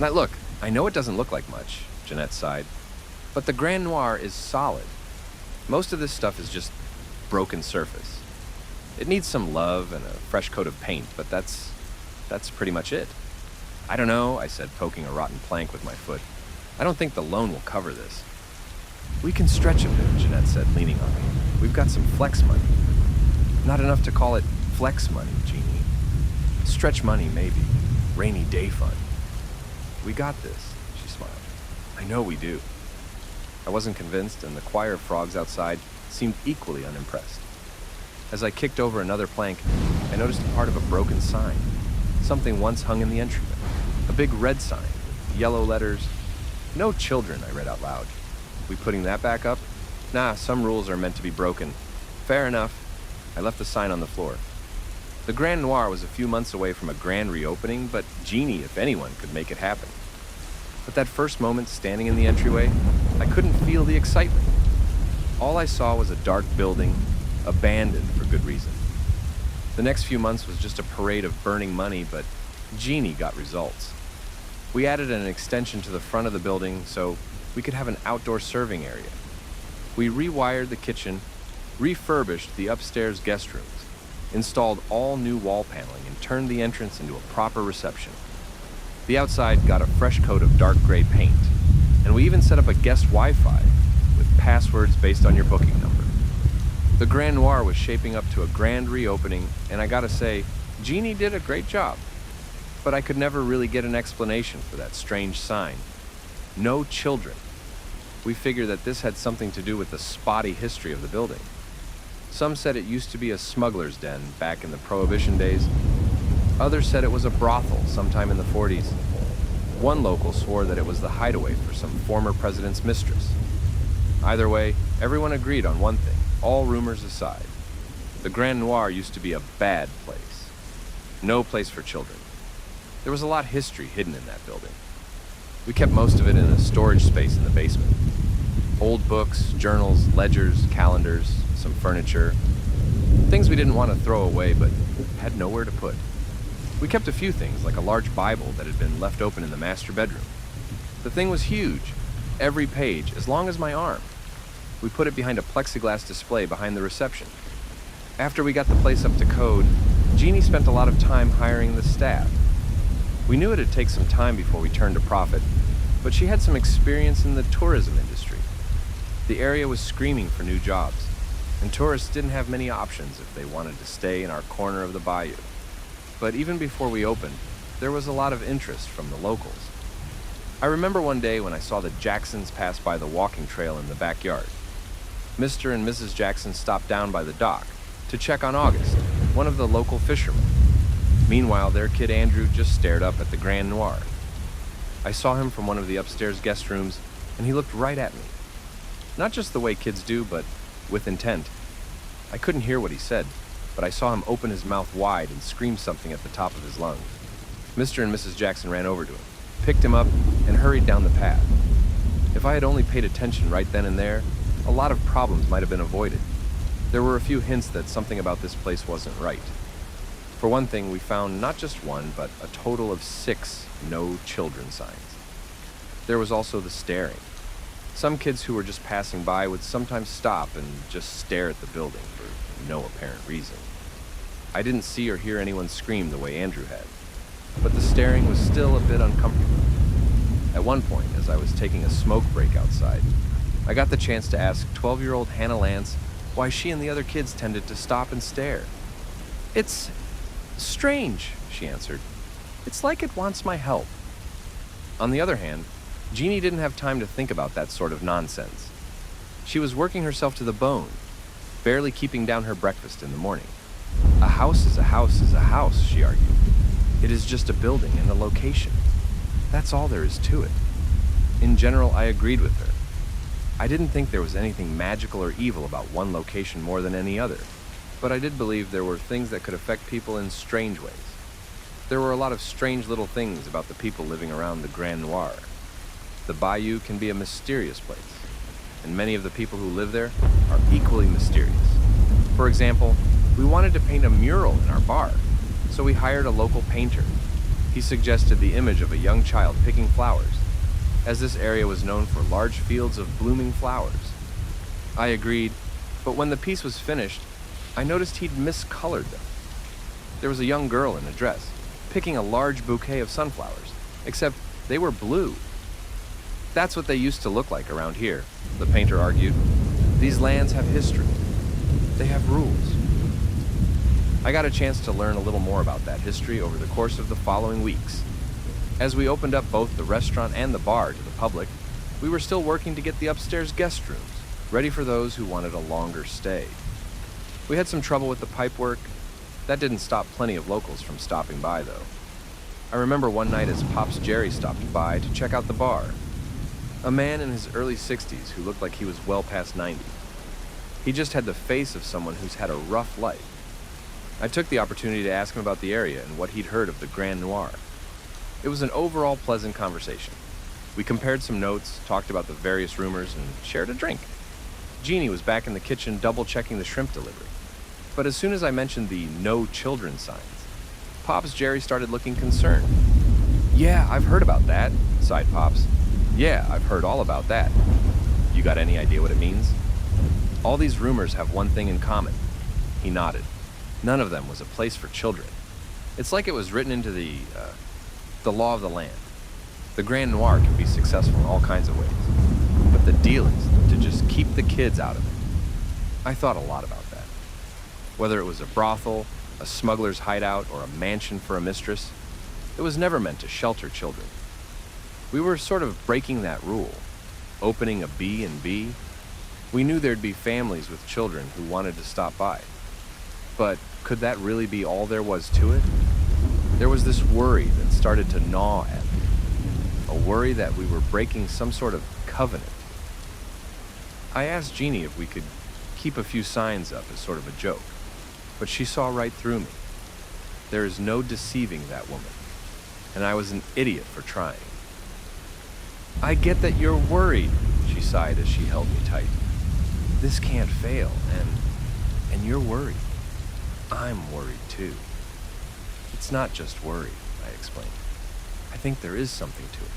Now look, I know it doesn't look like much, Jeanette sighed, but the Grand Noir is solid. Most of this stuff is just broken surface. It needs some love and a fresh coat of paint, but that's pretty much it. I don't know, I said, poking a rotten plank with my foot. I don't think the loan will cover this. We can stretch a bit, Jeanette said, leaning on me. We've got some flex money. Not enough to call it flex money, Jeannie. Stretch money, maybe. Rainy day fund. We got this, she smiled. I know we do. I wasn't convinced, and the choir of frogs outside seemed equally unimpressed. As I kicked over another plank, I noticed a part of a broken sign. Something once hung in the entryway. A big red sign with yellow letters. No children, I read out loud. We putting that back up? Nah, some rules are meant to be broken. Fair enough. I left the sign on the floor. The Grand Noir was a few months away from a grand reopening, but Jeannie, if anyone, could make it happen. But that first moment standing in the entryway, I couldn't feel the excitement. All I saw was a dark building, abandoned for good reason. The next few months was just a parade of burning money, but Jeannie got results. We added an extension to the front of the building so we could have an outdoor serving area. We rewired the kitchen, refurbished the upstairs guest rooms, installed all new wall paneling, and turned the entrance into a proper reception. The outside got a fresh coat of dark gray paint, and we even set up a guest Wi-Fi with passwords based on your booking number. The Grand Noir was shaping up to a grand reopening, and I gotta say, Jeannie did a great job. But I could never really get an explanation for that strange sign. No children. We figured that this had something to do with the spotty history of the building. Some said it used to be a smuggler's den back in the Prohibition days. Others said it was a brothel sometime in the 40s. One local swore that it was the hideaway for some former president's mistress. Either way, everyone agreed on one thing, all rumors aside. The Grand Noir used to be a bad place. No place for children. There was a lot of history hidden in that building. We kept most of it in a storage space in the basement. Old books, journals, ledgers, calendars, some furniture. Things we didn't want to throw away but had nowhere to put. We kept a few things, like a large Bible that had been left open in the master bedroom. The thing was huge, every page, as long as my arm. We put it behind a plexiglass display behind the reception. After we got the place up to code, Jeannie spent a lot of time hiring the staff. We knew it'd take some time before we turned a profit, but she had some experience in the tourism industry. The area was screaming for new jobs, and tourists didn't have many options if they wanted to stay in our corner of the bayou. But even before we opened, there was a lot of interest from the locals. I remember one day when I saw the Jacksons pass by the walking trail in the backyard. Mr. and Mrs. Jackson stopped down by the dock to check on August, one of the local fishermen. Meanwhile, their kid Andrew just stared up at the Grand Noir. I saw him from one of the upstairs guest rooms, and he looked right at me. Not just the way kids do, but with intent. I couldn't hear what he said, but I saw him open his mouth wide and scream something at the top of his lungs. Mr. and Mrs. Jackson ran over to him, picked him up, and hurried down the path. If I had only paid attention right then and there, a lot of problems might have been avoided. There were a few hints that something about this place wasn't right. For one thing, we found not just one, but a total of 6 no children signs. There was also the staring. Some kids who were just passing by would sometimes stop and just stare at the building for no apparent reason. I didn't see or hear anyone scream the way Andrew had, but the staring was still a bit uncomfortable. At one point, as I was taking a smoke break outside, I got the chance to ask 12-year-old Hannah Lance why she and the other kids tended to stop and stare. "It's strange," she answered. "It's like it wants my help." On the other hand, Jeannie didn't have time to think about that sort of nonsense. She was working herself to the bone, barely keeping down her breakfast in the morning. A house is a house is a house, she argued. It is just a building and a location. That's all there is to it. In general, I agreed with her. I didn't think there was anything magical or evil about one location more than any other, but I did believe there were things that could affect people in strange ways. There were a lot of strange little things about the people living around the Grand Noir. The bayou can be a mysterious place, and many of the people who live there are equally mysterious. For example, we wanted to paint a mural in our bar, so we hired a local painter. He suggested the image of a young child picking flowers, as this area was known for large fields of blooming flowers. I agreed, but when the piece was finished, I noticed he'd miscolored them. There was a young girl in a dress, picking a large bouquet of sunflowers, except they were blue. That's what they used to look like around here, the painter argued. These lands have history. They have rules. I got a chance to learn a little more about that history over the course of the following weeks. As we opened up both the restaurant and the bar to the public, we were still working to get the upstairs guest rooms ready for those who wanted a longer stay. We had some trouble with the pipework. That didn't stop plenty of locals from stopping by, though. I remember one night as Pop's Jerry stopped by to check out the bar. A man in his early 60s who looked like he was well past 90. He just had the face of someone who's had a rough life. I took the opportunity to ask him about the area and what he'd heard of the Grand Noir. It was an overall pleasant conversation. We compared some notes, talked about the various rumors, and shared a drink. Jeannie was back in the kitchen double-checking the shrimp delivery. But as soon as I mentioned the no children signs, Pop's Jerry started looking concerned. "Yeah, I've heard about that," sighed Pops. "Yeah, I've heard all about that. You got any idea what it means?" "All these rumors have one thing in common." He nodded. None of them was a place for children. It's like it was written into the law of the land. The Grand Noir can be successful in all kinds of ways, but the deal is to just keep the kids out of it. I thought a lot about that. Whether it was a brothel, a smuggler's hideout, or a mansion for a mistress, it was never meant to shelter children. We were sort of breaking that rule, opening a B&B. We knew there'd be families with children who wanted to stop by. But could that really be all there was to it? There was this worry that started to gnaw at me. A worry that we were breaking some sort of covenant. I asked Jeannie if we could keep a few signs up as sort of a joke, but she saw right through me. There is no deceiving that woman, and I was an idiot for trying. "I get that you're worried," she sighed as she held me tight. "This can't fail, and you're worried. I'm worried too." "It's not just worry," I explained. "I think there is something to it.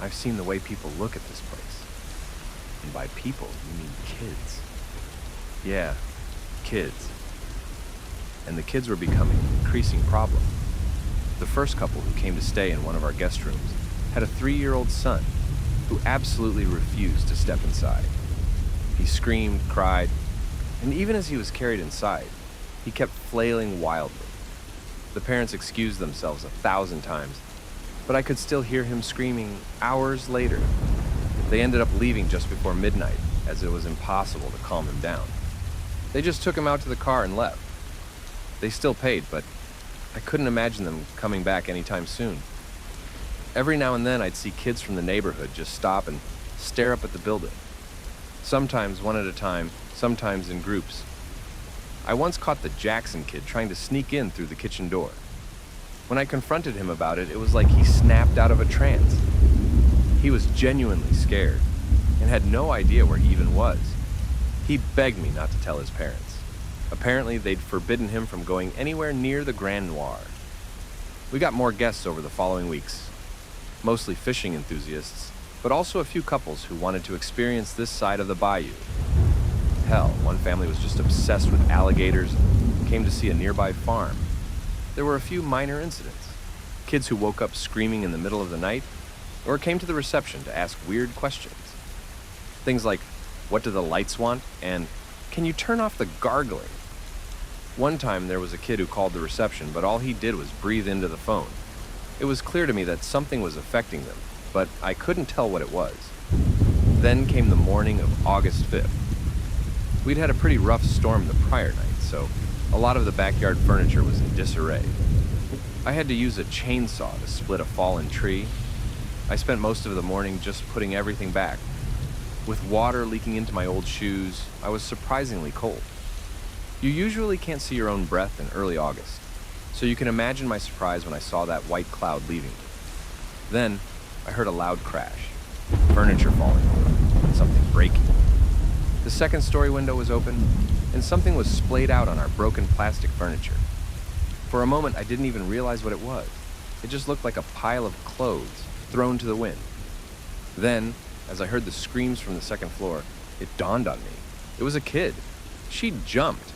I've seen the way people look at this place. And by people, you mean kids." "Yeah, kids." And the kids were becoming an increasing problem. The first couple who came to stay in one of our guest rooms had a 3-year-old son who absolutely refused to step inside. He screamed, cried, and even as he was carried inside, he kept flailing wildly. The parents excused themselves 1,000 times, but I could still hear him screaming hours later. They ended up leaving just before midnight, as it was impossible to calm him down. They just took him out to the car and left. They still paid, but I couldn't imagine them coming back anytime soon. Every now and then I'd see kids from the neighborhood just stop and stare up at the building. Sometimes one at a time, sometimes in groups. I once caught the Jackson kid trying to sneak in through the kitchen door. When I confronted him about it, it was like he snapped out of a trance. He was genuinely scared and had no idea where he even was. He begged me not to tell his parents. Apparently, they'd forbidden him from going anywhere near the Grand Noir. We got more guests over the following weeks, mostly fishing enthusiasts, but also a few couples who wanted to experience this side of the bayou. Hell, one family was just obsessed with alligators and came to see a nearby farm. There were a few minor incidents. Kids who woke up screaming in the middle of the night, or came to the reception to ask weird questions. Things like, "What do the lights want?" and "Can you turn off the gargling?" One time there was a kid who called the reception, but all he did was breathe into the phone. It was clear to me that something was affecting them, but I couldn't tell what it was. Then came the morning of August 5th. We'd had a pretty rough storm the prior night, so a lot of the backyard furniture was in disarray. I had to use a chainsaw to split a fallen tree. I spent most of the morning just putting everything back. With water leaking into my old shoes, I was surprisingly cold. You usually can't see your own breath in early August, so you can imagine my surprise when I saw that white cloud leaving me. Then, I heard a loud crash, furniture falling over, and something breaking. The second-story window was open, and something was splayed out on our broken plastic furniture. For a moment, I didn't even realize what it was. It just looked like a pile of clothes thrown to the wind. Then, as I heard the screams from the second floor, it dawned on me. It was a kid. She'd jumped.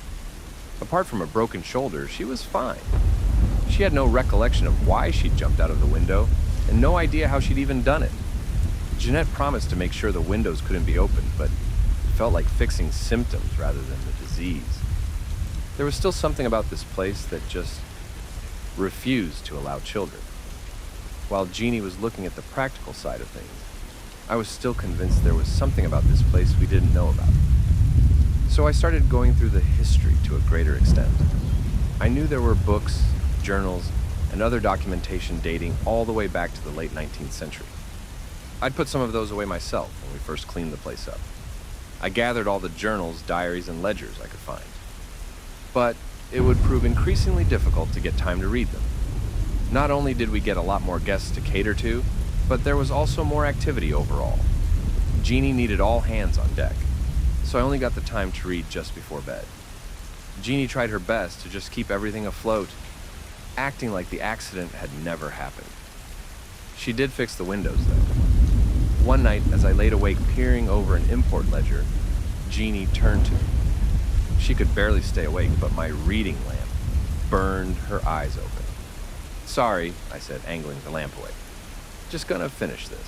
Apart from a broken shoulder, she was fine. She had no recollection of why she'd jumped out of the window, and no idea how she'd even done it. Jeanette promised to make sure the windows couldn't be opened, but it felt like fixing symptoms rather than the disease. There was still something about this place that just refused to allow children. While Jeannie was looking at the practical side of things, I was still convinced there was something about this place we didn't know about. So I started going through the history to a greater extent. I knew there were books, journals, and other documentation dating all the way back to the late 19th century. I'd put some of those away myself when we first cleaned the place up. I gathered all the journals, diaries, and ledgers I could find. But it would prove increasingly difficult to get time to read them. Not only did we get a lot more guests to cater to, but there was also more activity overall. Jeannie needed all hands on deck, so I only got the time to read just before bed. Jeannie tried her best to just keep everything afloat, acting like the accident had never happened. She did fix the windows, though. One night, as I laid awake peering over an import ledger, Jeannie turned to me. She could barely stay awake, but my reading lamp burned her eyes open. "Sorry," I said, angling the lamp away. "Just gonna finish this."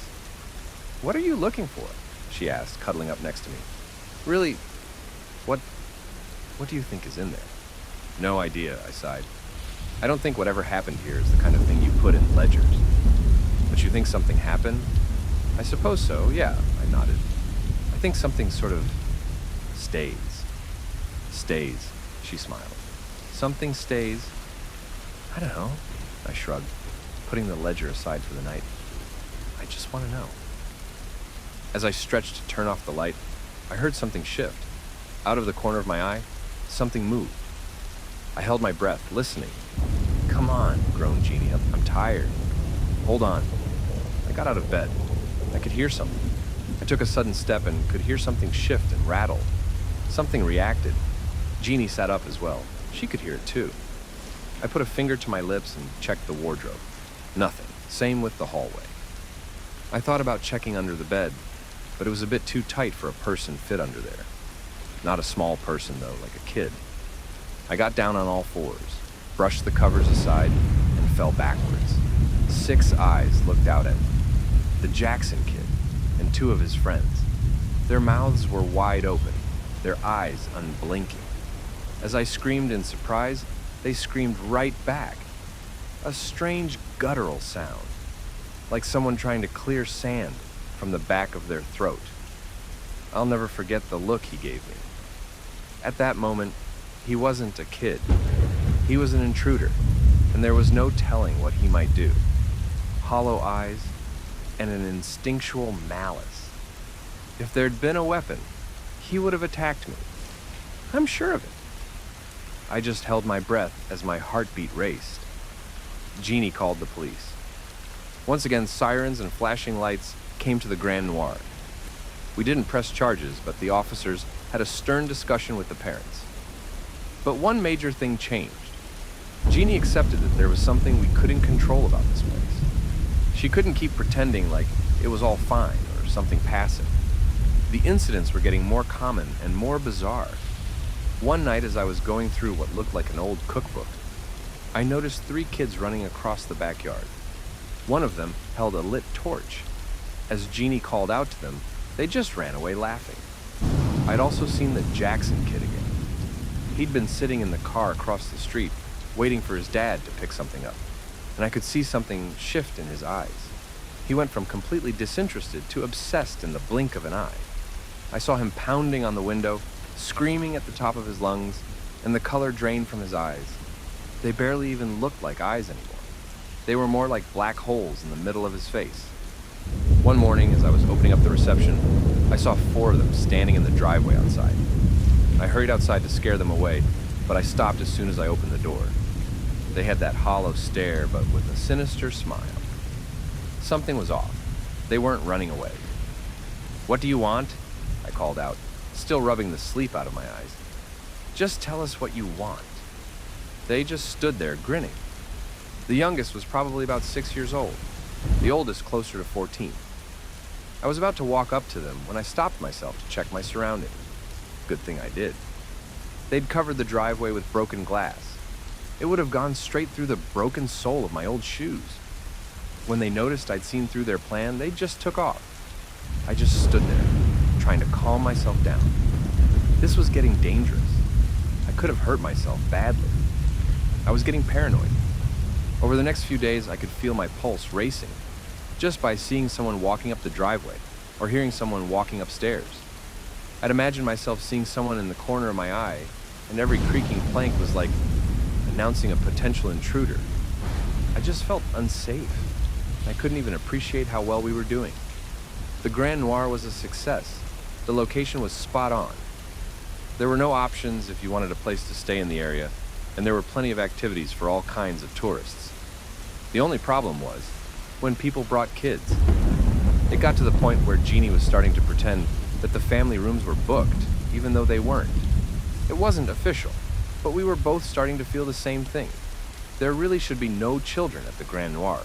"What are you looking for?" she asked, cuddling up next to me. "Really, what do you think is in there?" "No idea," I sighed. "I don't think whatever happened here is the kind of thing you put in ledgers." "But you think something happened?" "I suppose so, yeah," I nodded. "I think something sort of stays." "Stays," she smiled. "Something stays?" "I don't know," I shrugged, putting the ledger aside for the night. "I just want to know." As I stretched to turn off the light, I heard something shift. Out of the corner of my eye, something moved. I held my breath, listening. "Come on," groaned Jeannie. I'm tired." "Hold on." I got out of bed. I could hear something. I took a sudden step and could hear something shift and rattle. Something reacted. Jeannie sat up as well. She could hear it too. I put a finger to my lips and checked the wardrobe. Nothing. Same with the hallway. I thought about checking under the bed, but it was a bit too tight for a person fit under there. Not a small person, though, like a kid. I got down on all fours, brushed the covers aside, and fell backwards. 6 eyes looked out at me. The Jackson kid and 2 of his friends. Their mouths were wide open, their eyes unblinking. As I screamed in surprise, they screamed right back. A strange guttural sound, like someone trying to clear sand from the back of their throat. I'll never forget the look he gave me. At that moment, he wasn't a kid. He was an intruder, and there was no telling what he might do. Hollow eyes and an instinctual malice. If there'd been a weapon, he would have attacked me. I'm sure of it. I just held my breath as my heartbeat raced. Jeannie called the police. Once again, sirens and flashing lights came to the Grand Noir. We didn't press charges, but the officers had a stern discussion with the parents. But one major thing changed. Jeannie accepted that there was something we couldn't control about this place. She couldn't keep pretending like it was all fine or something passing. The incidents were getting more common and more bizarre. One night, as I was going through what looked like an old cookbook, I noticed 3 kids running across the backyard. One of them held a lit torch. As Jeannie called out to them, they just ran away laughing. I'd also seen the Jackson kid again. He'd been sitting in the car across the street, waiting for his dad to pick something up, and I could see something shift in his eyes. He went from completely disinterested to obsessed in the blink of an eye. I saw him pounding on the window, screaming at the top of his lungs, and the color drained from his eyes. They barely even looked like eyes anymore. They were more like black holes in the middle of his face. One morning, as I was opening up the reception, I saw 4 of them standing in the driveway outside. I hurried outside to scare them away, but I stopped as soon as I opened the door. They had that hollow stare, but with a sinister smile. Something was off. They weren't running away. "What do you want?" I called out, still rubbing the sleep out of my eyes. "Just tell us what you want." They just stood there grinning. The youngest was probably about 6 years old, the oldest closer to 14. I was about to walk up to them when I stopped myself to check my surroundings. Good thing I did. They'd covered the driveway with broken glass. It would have gone straight through the broken sole of my old shoes. When they noticed I'd seen through their plan, they just took off. I just stood there, trying to calm myself down. This was getting dangerous. I could have hurt myself badly. I was getting paranoid. Over the next few days, I could feel my pulse racing, just by seeing someone walking up the driveway or hearing someone walking upstairs. I'd imagine myself seeing someone in the corner of my eye, and every creaking plank was like announcing a potential intruder. I just felt unsafe. I couldn't even appreciate how well we were doing. The Grand Noir was a success. The location was spot on. There were no options if you wanted a place to stay in the area, and there were plenty of activities for all kinds of tourists. The only problem was when people brought kids. It got to the point where Jeannie was starting to pretend that the family rooms were booked, even though they weren't. It wasn't official, but we were both starting to feel the same thing. There really should be no children at the Grand Noir.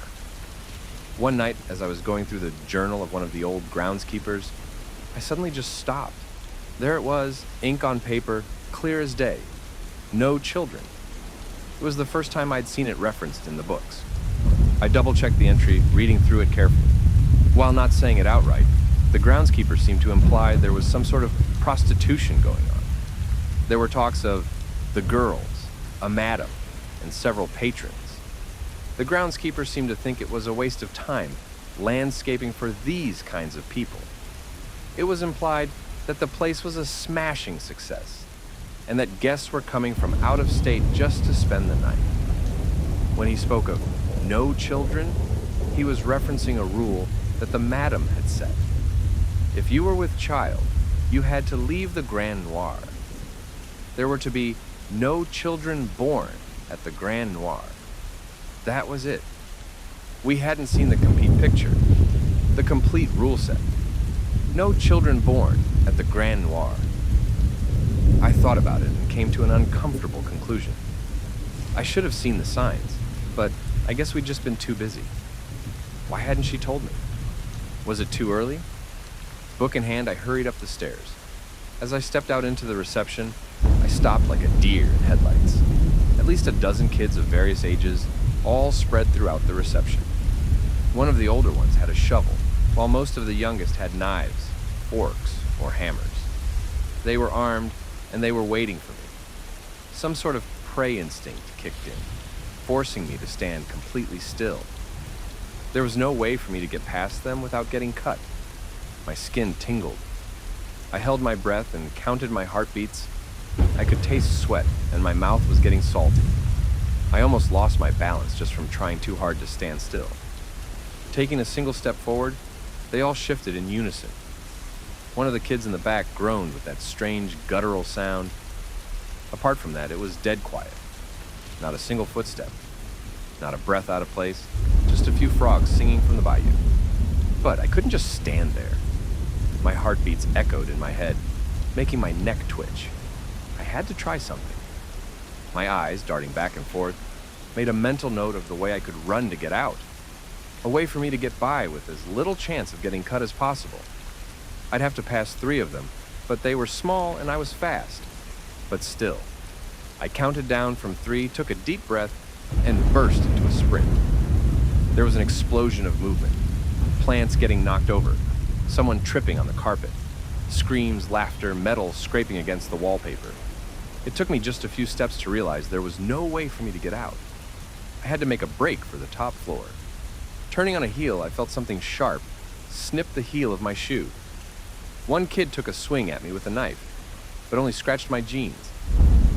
One night, as I was going through the journal of one of the old groundskeepers, I suddenly just stopped. There it was, ink on paper, clear as day. No children. It was the first time I'd seen it referenced in the books. I double-checked the entry, reading through it carefully. While not saying it outright, the groundskeeper seemed to imply there was some sort of prostitution going on. There were talks of the girls, a madam, and several patrons. The groundskeeper seemed to think it was a waste of time landscaping for these kinds of people. It was implied that the place was a smashing success, and that guests were coming from out of state just to spend the night. When he spoke of no children, he was referencing a rule that the madam had set. If you were with child, you had to leave the Grand Noir. There were to be no children born at the Grand Noir. That was it. We hadn't seen the complete picture, the complete rule set. No children born at the Grand Noir. I thought about it and came to an uncomfortable conclusion. I should have seen the signs, but I guess we'd just been too busy. Why hadn't she told me? Was it too early? Book in hand, I hurried up the stairs. As I stepped out into the reception, I stopped like a deer in headlights. At least a dozen kids of various ages, all spread throughout the reception. One of the older ones had a shovel, while most of the youngest had knives, forks, or hammers. They were armed, and they were waiting for me. Some sort of prey instinct kicked in, forcing me to stand completely still. There was no way for me to get past them without getting cut. My skin tingled. I held my breath and counted my heartbeats. I could taste sweat, and my mouth was getting salty. I almost lost my balance just from trying too hard to stand still. Taking a single step forward, they all shifted in unison. One of the kids in the back groaned with that strange guttural sound. Apart from that, it was dead quiet. Not a single footstep. Not a breath out of place. Just a few frogs singing from the bayou. But I couldn't just stand there. My heartbeats echoed in my head, making my neck twitch. I had to try something. My eyes, darting back and forth, made a mental note of the way I could run to get out. A way for me to get by with as little chance of getting cut as possible. I'd have to pass 3 of them, but they were small and I was fast. But still, I counted down from 3, took a deep breath, and burst into a sprint. There was an explosion of movement. Plants getting knocked over, someone tripping on the carpet, screams, laughter, metal scraping against the wallpaper. It took me just a few steps to realize there was no way for me to get out. I had to make a break for the top floor. Turning on a heel, I felt something sharp snip the heel of my shoe. One kid took a swing at me with a knife, but only scratched my jeans.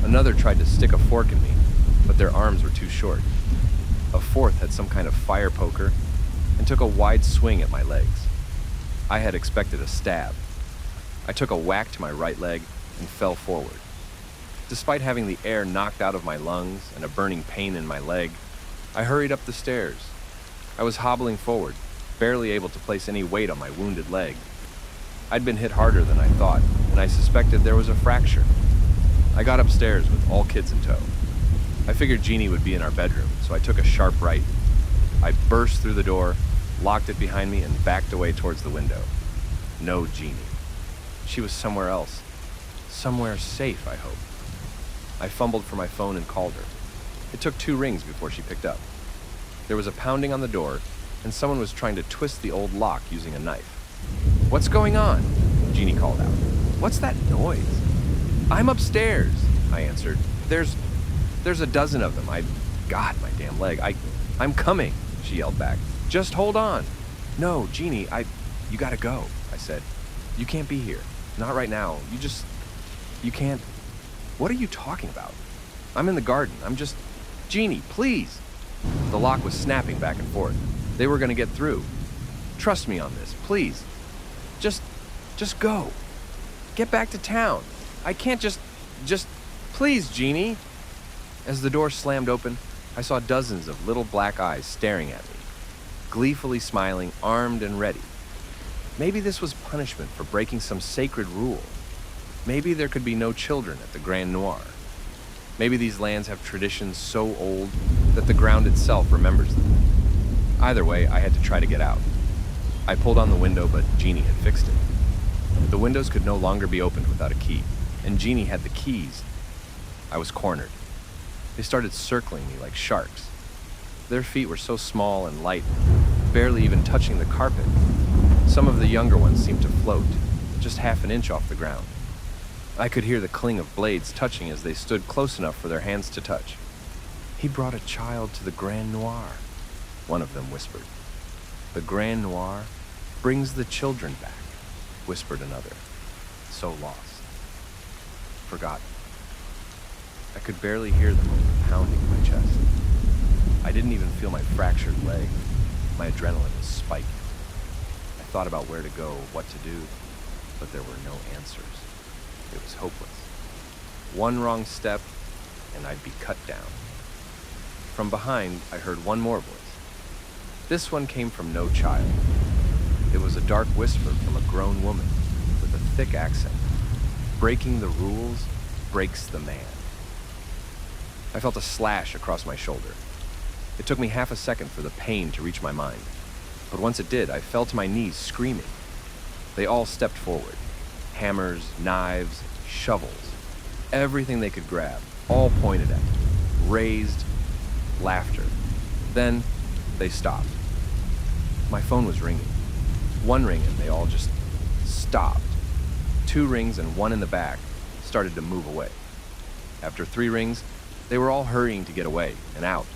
Another tried to stick a fork in me, but their arms were too short. A fourth had some kind of fire poker and took a wide swing at my legs. I had expected a stab. I took a whack to my right leg and fell forward. Despite having the air knocked out of my lungs and a burning pain in my leg, I hurried up the stairs. I was hobbling forward, barely able to place any weight on my wounded leg. I'd been hit harder than I thought, and I suspected there was a fracture. I got upstairs with all kids in tow. I figured Jeannie would be in our bedroom, so I took a sharp right. I burst through the door, locked it behind me, and backed away towards the window. No Jeannie. She was somewhere else. Somewhere safe, I hope. I fumbled for my phone and called her. It took 2 rings before she picked up. There was a pounding on the door, and someone was trying to twist the old lock using a knife. "What's going on?" Jeannie called out. "What's that noise?" "I'm upstairs," I answered. There's a dozen of them. God, my damn leg. I'm coming," she yelled back. "Just hold on." "No, Jeannie, you gotta go," I said. "You can't be here. Not right now. You can't." "What are you talking about? I'm in the garden. Jeannie, please." The lock was snapping back and forth. They were gonna get through. "Trust me on this, please. Just go. Get back to town. I can't just, please, Jeannie." As the door slammed open, I saw dozens of little black eyes staring at me, gleefully smiling, armed and ready. Maybe this was punishment for breaking some sacred rule. Maybe there could be no children at the Grand Noir. Maybe these lands have traditions so old that the ground itself remembers them. Either way, I had to try to get out. I pulled on the window, but Jeannie had fixed it. The windows could no longer be opened without a key, and Jeannie had the keys. I was cornered. They started circling me like sharks. Their feet were so small and light, barely even touching the carpet. Some of the younger ones seemed to float, just half an inch off the ground. I could hear the cling of blades touching as they stood close enough for their hands to touch. "He brought a child to the Grand Noir," one of them whispered. "The Grand Noir brings the children back," whispered another. So lost. Forgotten. I could barely hear them over the pounding in my chest. I didn't even feel my fractured leg. My adrenaline was spiking. I thought about where to go, what to do, but there were no answers. It was hopeless. One wrong step, and I'd be cut down. From behind, I heard one more voice. This one came from no child. It was a dark whisper from a grown woman with a thick accent. "Breaking the rules breaks the man." I felt a slash across my shoulder. It took me half a second for the pain to reach my mind, but once it did, I fell to my knees screaming. They all stepped forward. Hammers, knives, shovels, everything they could grab, all pointed at me. Raised, laughter. Then they stopped. My phone was ringing. One ring and they all just stopped. 2 rings and one in the back started to move away. After 3 rings, they were all hurrying to get away and out,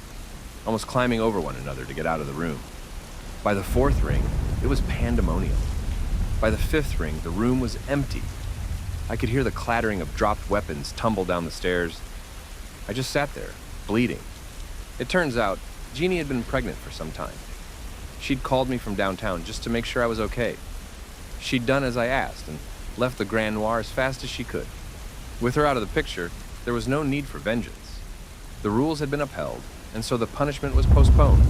almost climbing over one another to get out of the room. By the 4th ring, it was pandemonium. By the 5th ring, the room was empty. I could hear the clattering of dropped weapons tumble down the stairs. I just sat there, bleeding. It turns out, Jeannie had been pregnant for some time. She'd called me from downtown just to make sure I was okay. She'd done as I asked and left the Grand Noir as fast as she could. With her out of the picture, there was no need for vengeance. The rules had been upheld, and so the punishment was postponed.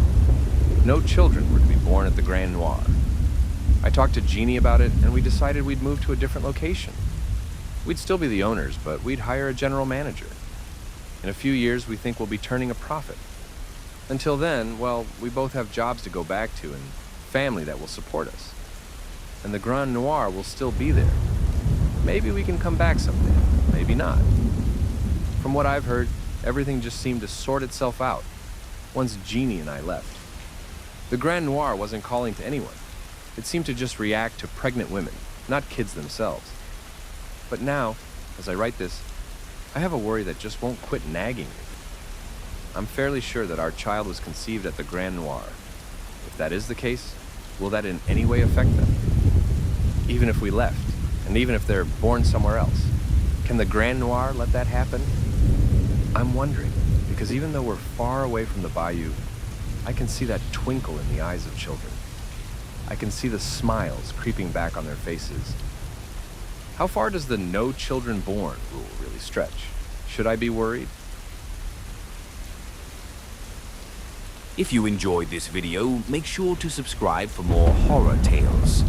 No children were to be born at the Grand Noir. I talked to Jeannie about it, and we decided we'd move to a different location. We'd still be the owners, but we'd hire a general manager. In a few years, we think we'll be turning a profit. Until then, well, we both have jobs to go back to and family that will support us. And the Grand Noir will still be there. Maybe we can come back someday, maybe not. From what I've heard, everything just seemed to sort itself out once Jeannie and I left. The Grand Noir wasn't calling to anyone. It seemed to just react to pregnant women, not kids themselves. But now, as I write this, I have a worry that just won't quit nagging me. I'm fairly sure that our child was conceived at the Grand Noir. If that is the case, will that in any way affect them? Even if we left, and even if they're born somewhere else, can the Grand Noir let that happen? I'm wondering, because even though we're far away from the bayou, I can see that twinkle in the eyes of children. I can see the smiles creeping back on their faces. How far does the no children born rule really stretch? Should I be worried? If you enjoyed this video, make sure to subscribe for more horror tales.